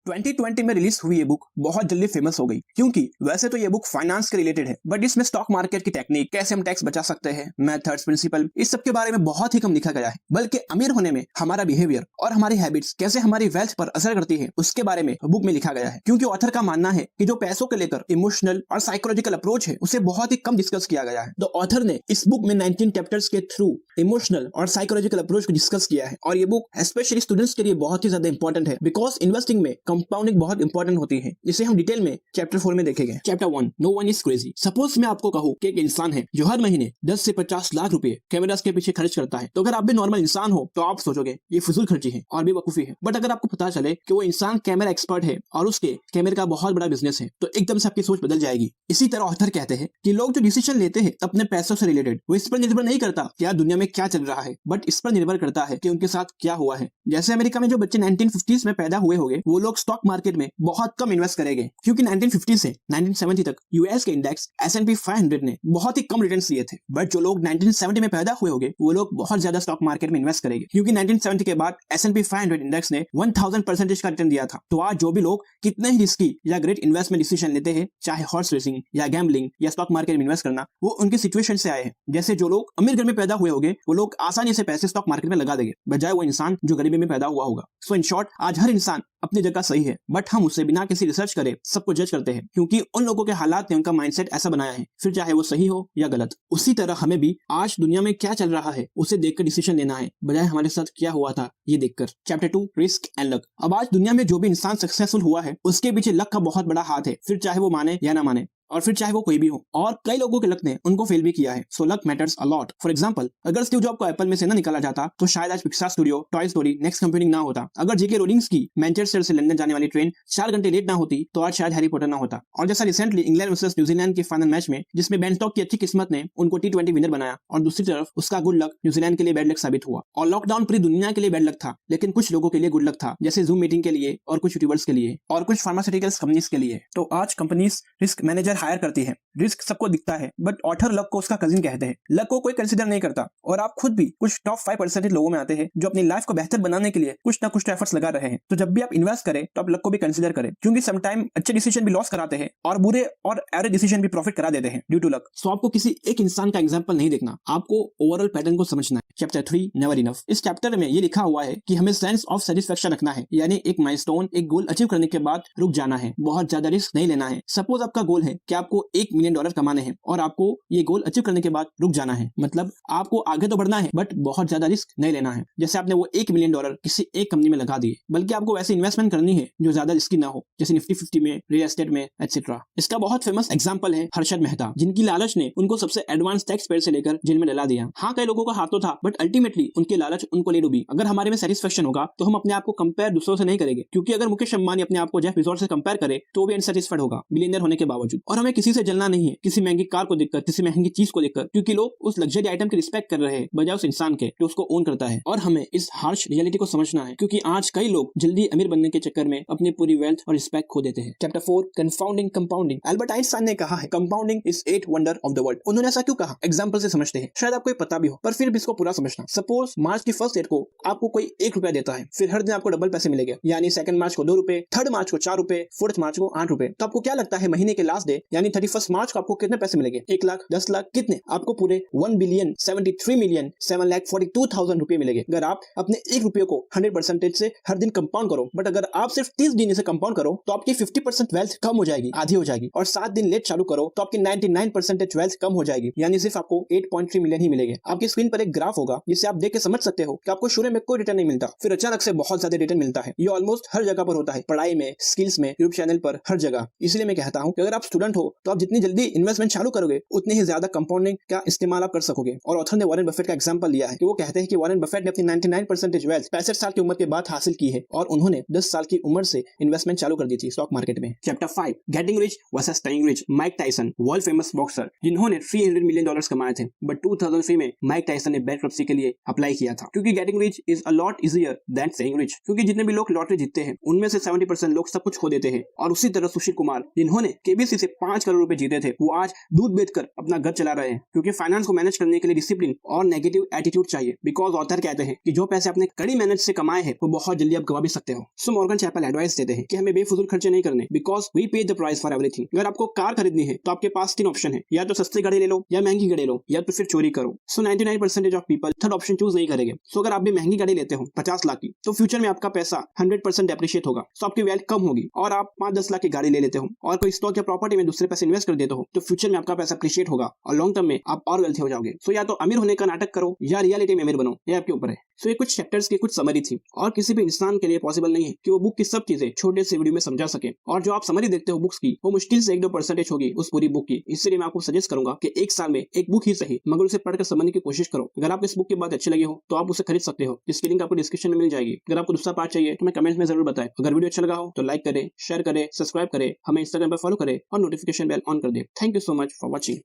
2020 में रिलीज हुई ये बुक बहुत जल्दी फेमस हो गई क्योंकि वैसे तो ये बुक फाइनेंस के रिलेटेड है, बट इसमें स्टॉक मार्केट की टेक्निक, कैसे हम टैक्स बचा सकते हैं, मेथड्स, प्रिंसिपल, इस सब के बारे में बहुत ही कम लिखा गया है। बल्कि अमीर होने में हमारा बिहेवियर और हमारी हैबिट्स कैसे हमारी वेल्थ पर असर करती है उसके बारे में बुक में लिखा गया है। क्योंकि ऑथर का मानना है कि जो पैसों को लेकर इमोशनल और साइकोलॉजिकल अप्रोच है उसे बहुत ही कम डिस्कस किया गया है। तो ऑथर ने इस बुक में 19 चैप्टर्स के थ्रू इमोशनल और साइकोलॉजिकल अप्रोच को डिस्कस किया है। और ये बुक स्पेशली स्टूडेंट्स के लिए बहुत ही ज्यादा इंपॉर्टेंट है बिकॉज इन्वेस्टिंग में कंपाउंडिंग बहुत इंपॉर्टेंट होती है, जिसे हम डिटेल में चैप्टर 4 में देखेंगे। Chapter 1, no one is crazy. Suppose मैं आपको कहूँ कि एक इंसान है जो हर महीने 10 से 50 लाख रुपए कैमरास के पीछे खर्च करता है, तो अगर आप भी नॉर्मल इंसान हो तो आप सोचोगे ये फजूल खर्ची है और बेवकूफी है। बट अगर आपको पता चले कि वो इंसान कैमरा एक्सपर्ट है और उसके कैमरे का बहुत बड़ा बिजनेस है तो एकदम से आपकी सोच बदल जाएगी। इसी तरह ऑथर कहते हैं कि लोग जो डिसीजन लेते हैं अपने पैसों से रिलेटेड, वो इस पर निर्भर नहीं करता कि यार दुनिया में क्या चल रहा है, बट इस पर निर्भर करता है कि उनके साथ क्या हुआ है। जैसे अमेरिका में जो बच्चे 1950s में पैदा हुए होंगे वो लोग स्टॉक मार्केट में बहुत कम इन्वेस्ट करेंगे, क्योंकि 1950 से 1970 तक यूएस के इंडेक्स S&P 500 ने बहुत ही कम रिटर्न दिए थे। बट जो लोग 1970 में पैदा हुए होंगे वो लोग बहुत ज्यादा स्टॉक मार्केट में इन्वेस्ट करेंगे, क्योंकि 1970 के बाद S&P 500 इंडेक्स ने 1000% का रिटर्न दिया था। तो आज जो भी लोग कितने ही रिस्की या ग्रेट इन्वेस्टमेंट डिसीजन लेते हैं, चाहे हॉर्स रेसिंग या गैम्बलिंग या स्टॉक मार्केट में इन्वेस्ट करना, वो उनकी सिचुएशन से आए हैं। जैसे जो लोग अमीर घर में पैदा हुए होंगे वो लोग आसानी से पैसे स्टॉक मार्केट में लगा देंगे, बजाय वो इंसान जो गरीबी में पैदा हुआ होगा। सो इन शॉर्ट, आज हर इंसान अपनी जगह सही है, बट हम उससे बिना किसी रिसर्च करे सबको जज करते हैं, क्योंकि उन लोगों के हालात ने उनका माइंडसेट ऐसा बनाया है, फिर चाहे वो सही हो या गलत। उसी तरह हमें भी आज दुनिया में क्या चल रहा है उसे देखकर डिसीजन लेना है, बजाय हमारे साथ क्या हुआ था ये देखकर। Chapter 2, risk and luck. अब आज दुनिया में जो भी इंसान सक्सेसफुल हुआ है उसके पीछे लक का बहुत बड़ा हाथ है, फिर चाहे वो माने या ना माने, और फिर चाहे वो कोई भी हो। और कई लोगों के लक ने उनको फेल भी किया है। So luck matters a lot. For example, अगर स्टीव जॉब को एप्पल में से ना निकाला जाता तो शायद आज Pixar studio, Toy Story, Next computing ना होता। अगर जेके रोलिंग्स की मैनचेस्टर से लंदन जाने वाली ट्रेन 4 घंटे लेट ना होती तो आज शायद हैरी पॉटर ना होता। और जैसा रिसेंटली इंग्लैंड वर्सेस न्यूजीलैंड के फाइनल मैच में जिसमें बेन स्टोक्स की अच्छी किस्मत ने उनको T20 विनर बनाया, और दूसरी तरफ उसका गुड लक न्यूजीलैंड के लिए बैड लक साबित हुआ। और लॉकडाउन पूरी दुनिया के लिए बैड लक था, लेकिन कुछ लोगों के लिए गुड लक था, जैसे जूम मीटिंग के लिए और कुछ यूट्यूबर्स के लिए और कुछ फार्मास्यूटिकल्स कंपनीज के लिए। तो आज कंपनीज रिस्क मैनेजर हायर करती है। रिस्क सबको दिखता है, बट ऑथर लक को उसका कजिन कहते हैं। लक को कोई कंसीडर नहीं करता, और आप खुद भी कुछ टॉप 5% लोगों में आते हैं जो अपनी लाइफ को बेहतर बनाने के लिए कुछ ना कुछ एफर्ट्स लगा रहे हैं। तो जब भी आप इन्वेस्ट करें तो आप लक को भी कंसीडर करें, क्योंकि समटाइम अच्छे डिसीजन भी लॉस कराते हैं और बुरे और एवरेज डिसीजन भी प्रॉफिट करा देते हैं ड्यू टू लक। सो आपको किसी एक इंसान का एग्जांपल नहीं देखना, आपको ओवरऑल पैटर्न को समझना है। Chapter 3, never enough. इस चैप्टर में ये लिखा हुआ है कि हमें सेंस ऑफ सेटिस्फेक्शन रखना है, यानी एक माइलस्टोन, एक गोल अचीव करने के बाद रुक जाना है, बहुत ज्यादा रिस्क नहीं लेना है। सपोज आपका गोल है कि आपको $1 मिलियन कमाने हैं और आपको ये गोल अचीव करने के बाद रुक जाना है, मतलब आपको आगे तो बढ़ना है बट बहुत ज्यादा रिस्क नहीं लेना है। जैसे आपने वो $1 मिलियन किसी एक कंपनी में लगा दिए, बल्कि आपको वैसे इन्वेस्टमेंट करनी है जो ज्यादा रिस्की ना हो, जैसे निफ्टी 50 में, रियल एस्टेट में, एटसेट्रा। इसका बहुत फेमस एग्जांपल है हर्षद मेहता, जिनकी लालच ने उनको सबसे एडवांस टैक्स पेयर से लेकर जेल में डला दिया। हाँ, कई लोगों का हाथ तो था, बट अल्टीमेटली उनकी लालच उनको ले डूबी। अगर हमारे में सेटिस्फेक्शन होगा तो हम अपने आप को कंपेयर दूसरों से नहीं करेंगे, क्योंकि अगर मुकेश अंबानी अपने आप को जेफ बेजोस से कंपेयर करे तो भी अनसेटिस्फाइड होगा बिलियनर होने के बावजूद। और हमें किसी से जलना नहीं है, किसी महंगी कार को देखकर, किसी महंगी चीज को देखकर, क्योंकि लोग उस लग्जरी आइटम की रिस्पेक्ट कर रहे हैं बजाय उस इंसान के जो उसको ओन करता है। और हमें इस हार्श रियलिटी को समझना है, क्योंकि आज कई लोग जल्दी अमीर बनने के चक्कर में अपनी पूरी वेल्थ और रिस्पेक्ट खो देते हैं। Chapter 4, compounding. Compounding. Albert Einstein ने कहा है compounding is 8 wonder of the world. उन्होंने ऐसा क्यों कहा? एग्जांपल से समझते हैं, शायद आपको पता भी हो, पर फिर भी इसको पूरा समझना। सपोज मार्च की फर्स्ट डेट को आपको कोई ₹1 देता है, फिर हर दिन आपको डबल पैसे मिलेंगे, यानी 2 मार्च को ₹2, 3 मार्च को ₹4, 4 मार्च को ₹8। तो आपको क्या लगता है महीने के लास्ट डे यानी 31 मार्च को आपको कितने पैसे मिलेंगे? 1 लाख, 10 लाख, कितने? आपको पूरे 1,73,7,42,000 रुपए मिलेंगे अगर आप अपने ₹1 को 100% से हर दिन कंपाउंड करो। बट अगर आप सिर्फ 30 दिन इसे कंपाउंड करो तो आपकी 50% वेल्थ कम हो जाएगी, आधी हो जाएगी। और 7 दिन लेट चालू करो तो आपकी 99% वेल्थ कम हो जाएगी, यानी सिर्फ आपको 8.3 मिलियन ही मिलेंगे। आपकी स्क्रीन पर एक ग्राफ होगा जिसे आप देख के समझ सकते हो कि आपको शुरू में कोई रिटर्न नहीं मिलता, फिर अचानक से बहुत ज्यादा रिटर्न मिलता है। ये ऑलमोस्ट हर जगह पर होता है, पढ़ाई में, स्किल्स में, यूट्यूब चैनल पर, हर जगह। इसलिए मैं कहता हूँ कि अगर आप स्टूडेंट हो तो आप जितनी जल्दी इन्वेस्टमेंट चालू करोगे उतनी ही ज्यादा कंपाउंडिंग का इस्तेमाल आप कर सकोगे। और ऑथर ने वॉरेन बफेट का एग्जांपल लिया है कि वो कहते हैं कि वॉरेन बफेट ने अपनी 99% वेल्थ 65 साल की उम्र के बाद हासिल की है, और उन्होंने 10 साल की उम्र से इन्वेस्टमेंट चालू कर दी थी स्टॉक मार्केट में। Chapter 5, getting rich versus staying rich. Mike Tyson, world famous boxer, जिन्होंने $300 मिलियन कमाए थे, बट 2003 में माइक टायसन ने बैंकरप्सी के लिए अप्लाई किया था, क्योंकि getting rich is a lot easier than staying rich. क्योंकि जितने भी लोग लॉटरी जीतते हैं उनमें से 70% लोग सब कुछ खो देते हैं। और उसी तरह सुशील कुमार, जिन्होंने केबीसी से 5 करोड़ रुपए जीते थे वो आज दूध बेचकर अपना घर चला रहे हैं, क्योंकि फाइनेंस को मैनेज करने के लिए डिसिप्लिन और नेगेटिव एटीट्यूड चाहिए। बिकॉज ऑथर कहते हैं कि जो पैसे आपने कड़ी मेहनत से कमाए हैं वो बहुत जल्दी आप गवा भी सकते हो। सो मॉर्गन चैपल एडवाइस देते हैं कि हमें बेफिजूल खर्चे नहीं करने, बिकॉज वी पे द प्राइस फॉर एवरीथिंग। अगर आपको कार खरीदनी है तो आपके पास 3 ऑप्शन है, या तो सस्ती गाड़ी ले लो, या महंगी गाड़ी लो, या तो फिर चोरी करो। सो 99% of people third option choose नहीं करेंगे। सो अगर आप भी महंगी गाड़ी लेते हो 50 लाख की, तो फ्यूचर में आपका पैसा 100% डेप्रिशिएट होगा, सो आपकी वैल्यू कम होगी। और आप 5-10 लाख की गाड़ी ले लेते हो और कोई स्टॉक या प्रॉपर्टी में दूसरे पैसे इन्वेस्ट कर देते हो, तो फ्यूचर में आपका पैसा अप्रिशिएट होगा और लॉन्ग टर्म में आप और वेल्थी हो जाओगे। सो या तो अमीर होने का नाटक करो या रियलिटी में अमीर बनो, ये आपके ऊपर है। सो ये कुछ चैप्टर्स की कुछ समरी थी, और किसी भी इंसान के लिए पॉसिबल नहीं है कि वो बुक की सब चीजें छोटे से वीडियो में समझा सके। और जो आप समरी देखते हो बुक्स की, वो मुश्किल से 1-2% होगी उस पूरी बुक की। इसलिए मैं आपको सजेस्ट करूंगा कि एक साल में एक बुक ही सही, मगर उसे पढ़कर समझने की कोशिश करो। अगर आप इस बुक की बात अच्छी लगी हो तो आप उसे खरीद सकते हो, जिसकी लिंक आपको डिस्क्रिप्शन में मिल जाएगी। अगर आपको दूसरा पार्ट चाहिए तो मैं कमेंट्स में जरूर बताएं। अगर वीडियो अच्छा लगा हो तो लाइक करें, शेयर करें, सब्सक्राइब करें, हमें इंस्टाग्राम पर फॉलो करें और नोटिफिकेशन बेल ऑन कर दें। Thank you so much for watching.